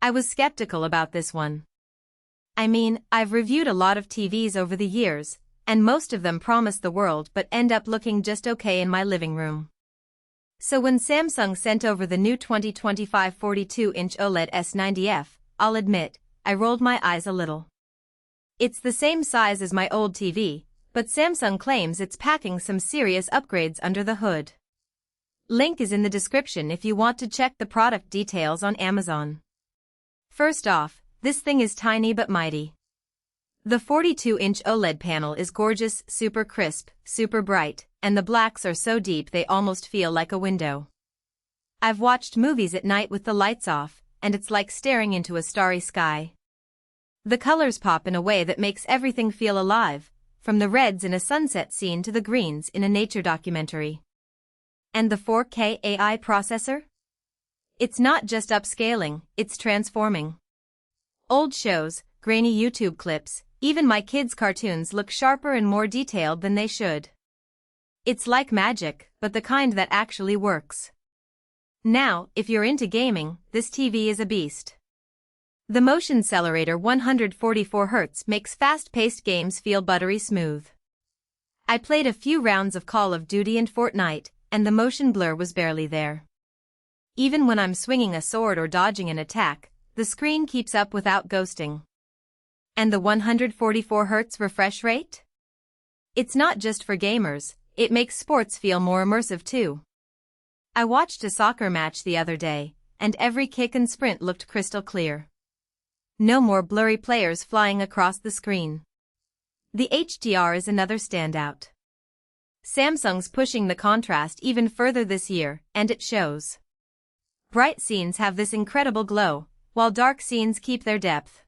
I was skeptical about this one. I mean, I've reviewed a lot of TVs over the years, and most of them promise the world but end up looking just okay in my living room. So when Samsung sent over the new 2025 42-inch OLED S90F, I'll admit, I rolled my eyes a little. It's the same size as my old TV, but Samsung claims it's packing some serious upgrades under the hood. Link is in the description if you want to check the product details on Amazon. First off, this thing is tiny but mighty. The 42-inch OLED panel is gorgeous, super crisp, super bright, and the blacks are so deep they almost feel like a window. I've watched movies at night with the lights off, and it's like staring into a starry sky. The colors pop in a way that makes everything feel alive, from the reds in a sunset scene to the greens in a nature documentary. And the 4K AI processor? It's not just upscaling, it's transforming. Old shows, grainy YouTube clips, even my kids' cartoons look sharper and more detailed than they should. It's like magic, but the kind that actually works. Now, if you're into gaming, this TV is a beast. The Motion Xcelerator 144Hz makes fast-paced games feel buttery smooth. I played a few rounds of Call of Duty and Fortnite, and the motion blur was barely there. Even when I'm swinging a sword or dodging an attack, the screen keeps up without ghosting. And the 144Hz refresh rate? It's not just for gamers, it makes sports feel more immersive too. I watched a soccer match the other day, and every kick and sprint looked crystal clear. No more blurry players flying across the screen. The HDR is another standout. Samsung's pushing the contrast even further this year, and it shows. Bright scenes have this incredible glow, while dark scenes keep their depth.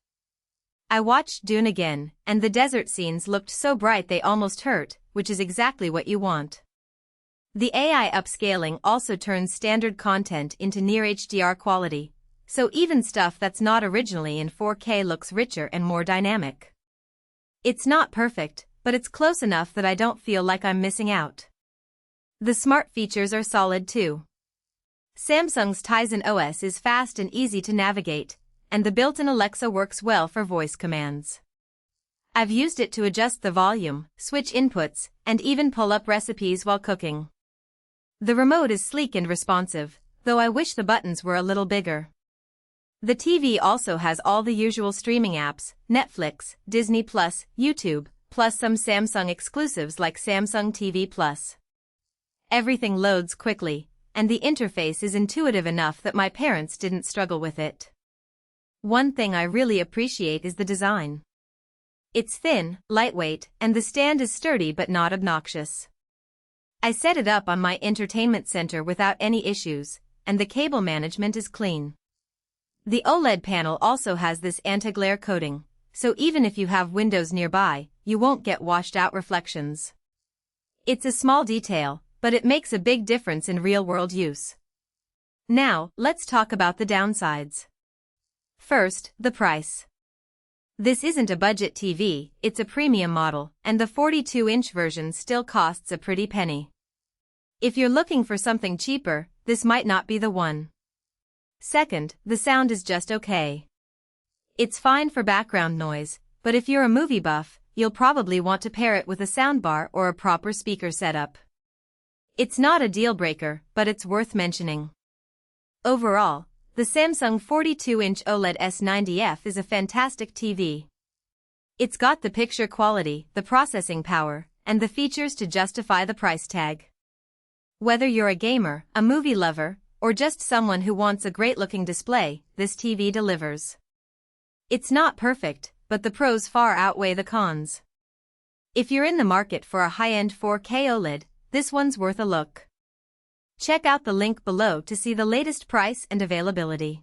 I watched Dune again, and the desert scenes looked so bright they almost hurt, which is exactly what you want. The AI upscaling also turns standard content into near HDR quality, so even stuff that's not originally in 4K looks richer and more dynamic. It's not perfect, but it's close enough that I don't feel like I'm missing out. The smart features are solid too. Samsung's Tizen OS is fast and easy to navigate, and the built-in Alexa works well for voice commands. I've used it to adjust the volume, switch inputs, and even pull up recipes while cooking. The remote is sleek and responsive, though I wish the buttons were a little bigger. The TV also has all the usual streaming apps, Netflix, Disney+, YouTube, plus some Samsung exclusives like Samsung TV Plus. Everything loads quickly, and the interface is intuitive enough that my parents didn't struggle with it. One thing I really appreciate is the design. It's thin, lightweight, and the stand is sturdy but not obnoxious. I set it up on my entertainment center without any issues, and the cable management is clean. The OLED panel also has this anti-glare coating, so even if you have windows nearby, you won't get washed-out reflections. It's a small detail, but it makes a big difference in real-world use. Now, let's talk about the downsides. First, the price. This isn't a budget TV, it's a premium model, and the 42-inch version still costs a pretty penny. If you're looking for something cheaper, this might not be the one. Second, the sound is just okay. It's fine for background noise, but if you're a movie buff, you'll probably want to pair it with a soundbar or a proper speaker setup. It's not a deal breaker, but it's worth mentioning. Overall, the Samsung 42-inch OLED S90F is a fantastic TV. It's got the picture quality, the processing power, and the features to justify the price tag. Whether you're a gamer, a movie lover, or just someone who wants a great-looking display, this TV delivers. It's not perfect, but the pros far outweigh the cons. If you're in the market for a high-end 4K OLED, this one's worth a look. Check out the link below to see the latest price and availability.